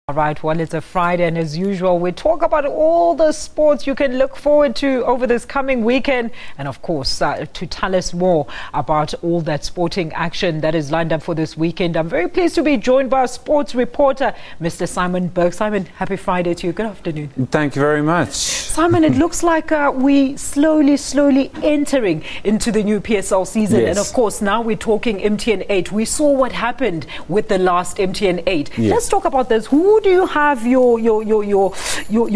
All right, well, it's a Friday, and as usual, we talk about all the sports you can look forward to over this coming weekend. And of course, to tell us more about all that sporting action that is lined up for this weekend, I'm very pleased to be joined by our sports reporter, Mr. Simon Burke. Simon, happy Friday to you. Good afternoon. Thank you very much. Simon, it looks like we slowly entering into the new PSL season. Yes. And of course, now we're talking MTN 8. We saw what happened with the last MTN 8. Yes. Let's talk about this. Who do you have your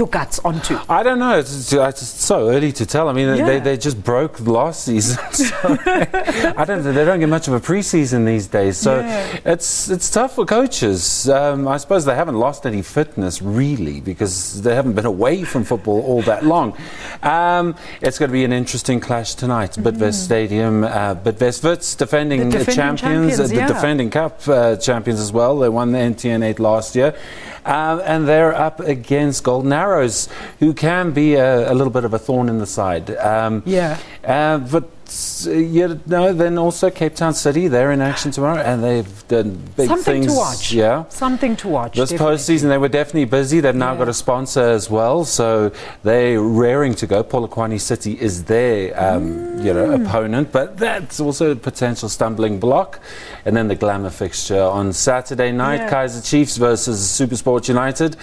guts onto? I don't know. It's so early to tell. I mean, they just broke last season. So I don't. They don't get much of a preseason these days. So it's tough for coaches. I suppose they haven't lost any fitness really because they haven't been away from football all that long. It's going to be an interesting clash tonight. Bidvest Stadium. Bidvest Wits defending champions, the defending cup champions as well. They won the MTN 8 last year. And they're up against Golden Arrows, who can be a little bit of a thorn in the side. But then also Cape Town City, they're in action tomorrow, and they've done big things. Something to watch. Yeah, something to watch. This postseason, they were definitely busy. They've now got a sponsor as well, so they're raring to go. Polokwane City is their opponent, but that's also a potential stumbling block. And then the glamour fixture on Saturday night, Kaizer Chiefs versus SuperSport United.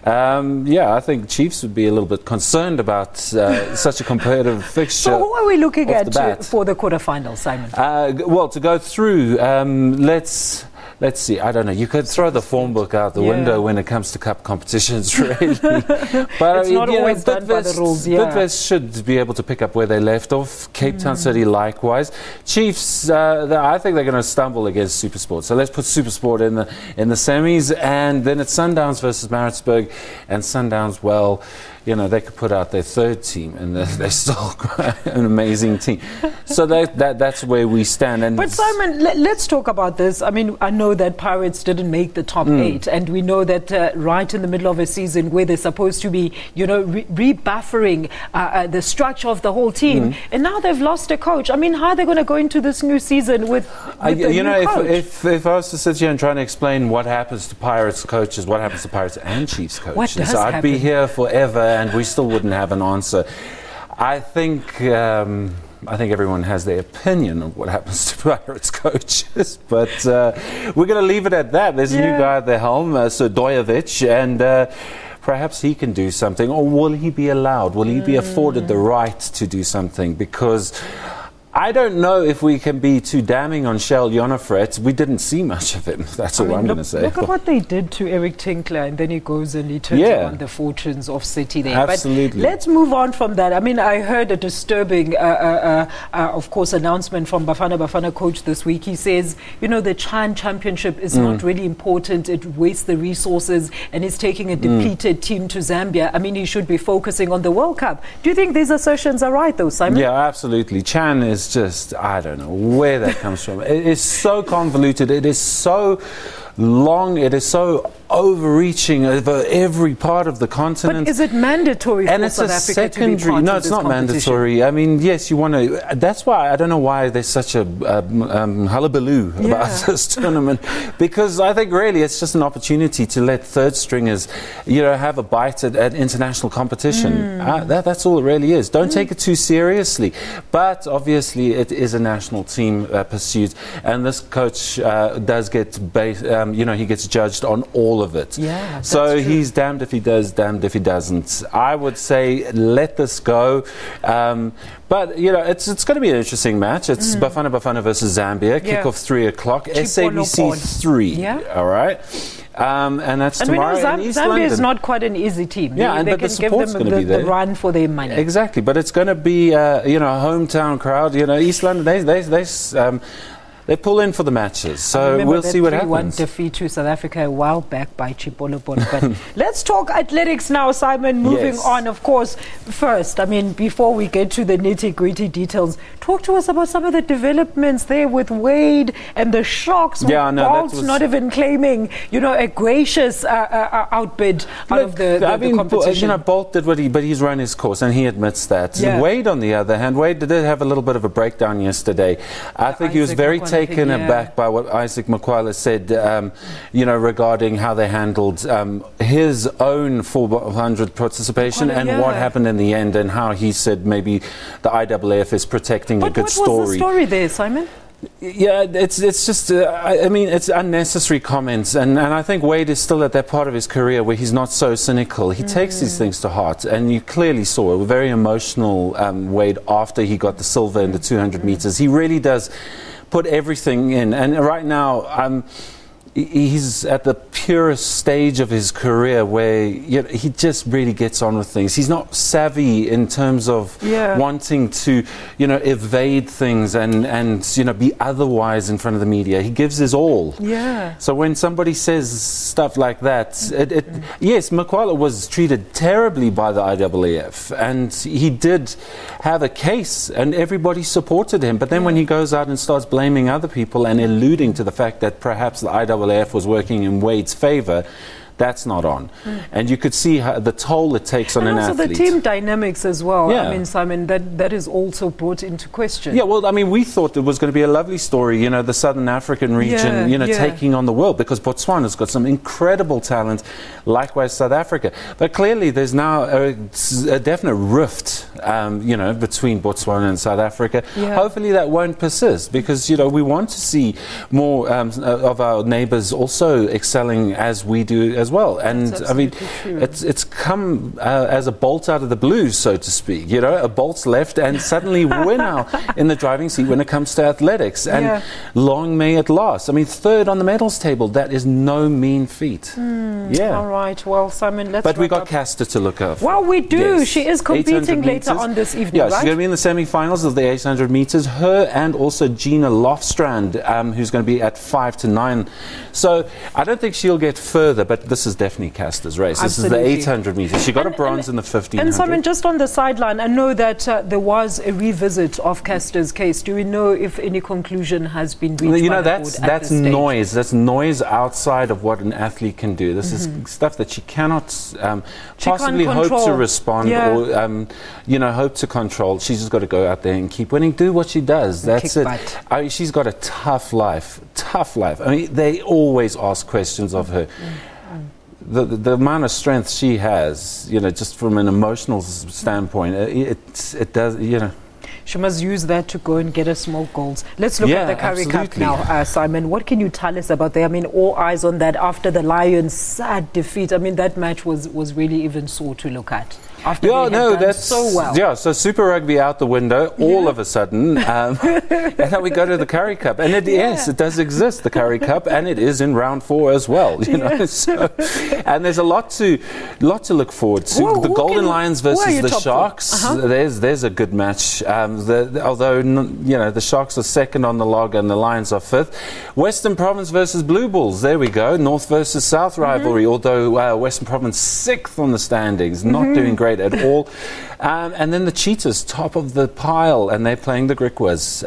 I think Chiefs would be a little bit concerned about such a competitive fixture. So who are we looking at for the quarterfinals, Simon? Well, to go through, let's see. I don't know. You could throw the form book out the window when it comes to cup competitions, really. But it's not always done by the rules. Bidvest should be able to pick up where they left off. Cape Town City likewise. Chiefs, I think they're going to stumble against SuperSport. So let's put SuperSport in the semis, and then it's Sundowns versus Maritzburg, and Sundowns, well, they could put out their third team, and they're still an amazing team. So that's where we stand. But Simon, let's talk about this. I mean, I know that Pirates didn't make the top 8, and we know that right in the middle of a season where they're supposed to be, rebuffering the structure of the whole team, and now they've lost a coach. I mean, how are they going to go into this new season with the new coach? If I was to sit here and try to explain what happens to Pirates coaches, what happens to Pirates and Chiefs coaches, I'd be here forever, and we still wouldn't have an answer. I think everyone has their opinion of what happens to Pirates coaches, but we're going to leave it at that. There's a new guy at the helm, Dojovic, and perhaps he can do something, or will he be allowed? Will he be afforded the right to do something? Because I don't know if we can be too damning on Shell Jonafret. We didn't see much of him. That's all I'm going to say. Look at what they did to Eric Tinkler, and then he goes and he turns around the fortunes of City there. Absolutely. But let's move on from that. I mean, I heard a disturbing, of course, announcement from Bafana coach this week. He says, the Chan Championship is not really important. It wastes the resources, and he's taking a depleted team to Zambia. I mean, he should be focusing on the World Cup. Do you think these assertions are right, though, Simon? Yeah, absolutely. Chan is just, I don't know where that comes from. It is so convoluted, it is so long, it is so overreaching over every part of the continent. But is it mandatory for South Africa to be part No, of it's this not competition? mandatory. I mean, yes, you want to. That's why I don't know why there's such a hullabaloo about this tournament, because I think really it's just an opportunity to let third stringers, have a bite at international competition. That's all it really is. Don't take it too seriously. But obviously, it is a national team pursuit, and this coach does get he gets judged on all of it. Yeah, so he's damned if he does, damned if he doesn't. I would say let this go. But it's going to be an interesting match. It's Bafana versus Zambia. Kickoff 3 o'clock. SABC 3. All right. And that's tomorrow in East London. Zambia is not quite an easy team. Yeah, they but can the give support's them going to be there. the run for their money. Exactly, but it's going to be a hometown crowd. East London. They pull in for the matches, so we'll see what happens. 3-1 defeat to South Africa a while back by Chipolopolo. But let's talk athletics now, Simon. Moving on, of course. First, I mean, before we get to the nitty-gritty details, talk to us about some of the developments there with Wade and the shocks. Bolt not even claiming, a gracious outbid out of the competition. Bolt did but he's run his course, and he admits that. Wade, on the other hand, Wade did have a little bit of a breakdown yesterday. I think he was very taken taken aback by what Isaac Makwala said, regarding how they handled his own 400 participation and what happened in the end, and how he said maybe the IAAF is protecting a good story. What was the story there, Simon? Yeah, it's just, it's unnecessary comments, and I think Wade is still at that part of his career where he's not so cynical. He takes these things to heart, and you clearly saw a very emotional Wade after he got the silver in the 200 meters. He really does put everything in, and right now he's at the purest stage of his career where he just really gets on with things. He's not savvy in terms of wanting to, evade things and be otherwise in front of the media. He gives his all. Yeah. So when somebody says stuff like that, yes, Makwala was treated terribly by the IAAF, and he did have a case, and everybody supported him. But then when he goes out and starts blaming other people and alluding to the fact that perhaps the IAAF was working in Wade's favor, that's not on. And you could see how the toll it takes on an athlete. And also the team dynamics as well. I mean, Simon, that is also brought into question. Yeah, well, I mean, we thought it was going to be a lovely story, the Southern African region, taking on the world, because Botswana's got some incredible talent, likewise South Africa. But clearly there's now a definite rift, between Botswana and South Africa. Hopefully that won't persist, because, we want to see more of our neighbors also excelling as we do as well. And I mean, it's come as a bolt out of the blue, so to speak. A bolt's left, and suddenly we're now in the driving seat when it comes to athletics. And long may it last. I mean, third on the medals table, that is no mean feat. All right. Well, Simon, let's. But we got Caster to look up. Well, we do. Yes. She is competing later on this evening. Yeah, she's going to be in the semi-finals of the 800 meters. Her and also Gina Lofstrand, who's going to be at 5 to 9. So I don't think she'll get further, but this is definitely Caster's race. Absolutely. This is the 800 meters. She got a bronze in the 1500. And Simon, just on the sideline, I know that there was a revisit of Caster's case. Do we know if any conclusion has been reached? That's noise. That's noise outside of what an athlete can do. This is stuff that she cannot possibly hope to respond or hope to control. She's just got to go out there and keep winning, do what she does. That's it. I mean, she's got a tough life. I mean, they always ask questions of her. The amount of strength she has, just from an emotional standpoint, it does, She must use that to go and get us more goals. Let's look at the Currie Cup now, Simon. What can you tell us about that? I mean, all eyes on that after the Lions' sad defeat. I mean, that match was really even sore to look at. That's so well. Yeah, so Super Rugby out the window all of a sudden, and then we go to the Currie Cup, and yes, it does exist, the Currie Cup, and it is in round 4 as well. So, and there's a lot to look forward to. The Golden Lions versus the Sharks. There's a good match. Although the Sharks are second on the log and the Lions are 5th. Western Province versus Blue Bulls. There we go. North versus South rivalry. Although Western Province 6th on the standings, not doing great at all. And then the Cheetahs, top of the pile, and they're playing the Griquas.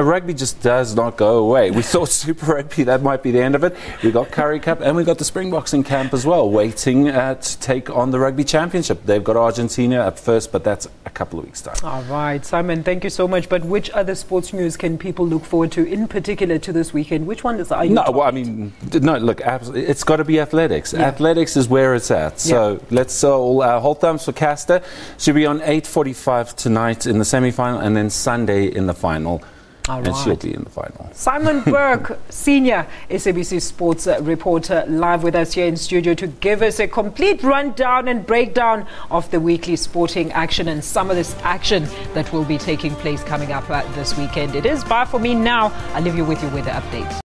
Rugby just does not go away. We thought Super Rugby, that might be the end of it. We got Currie Cup, and we got the Springboks in camp as well, waiting to take on the Rugby Championship. They've got Argentina up first, but that's a couple of weeks' time. All right, Simon, thank you so much. But which other sports news can people look forward to, in particular, to this weekend? Which one are you look, absolutely, it's got to be athletics. Athletics is where it's at. So let's hold thumbs for Caster. She'll be on 8:45 tonight in the semi-final, and then Sunday in the final. And she'll be in the final. Simon Burke, senior SABC sports reporter, live with us here in studio to give us a complete rundown and breakdown of the weekly sporting action and some of this action that will be taking place coming up this weekend. It is bye for me now. I'll leave you with your weather update.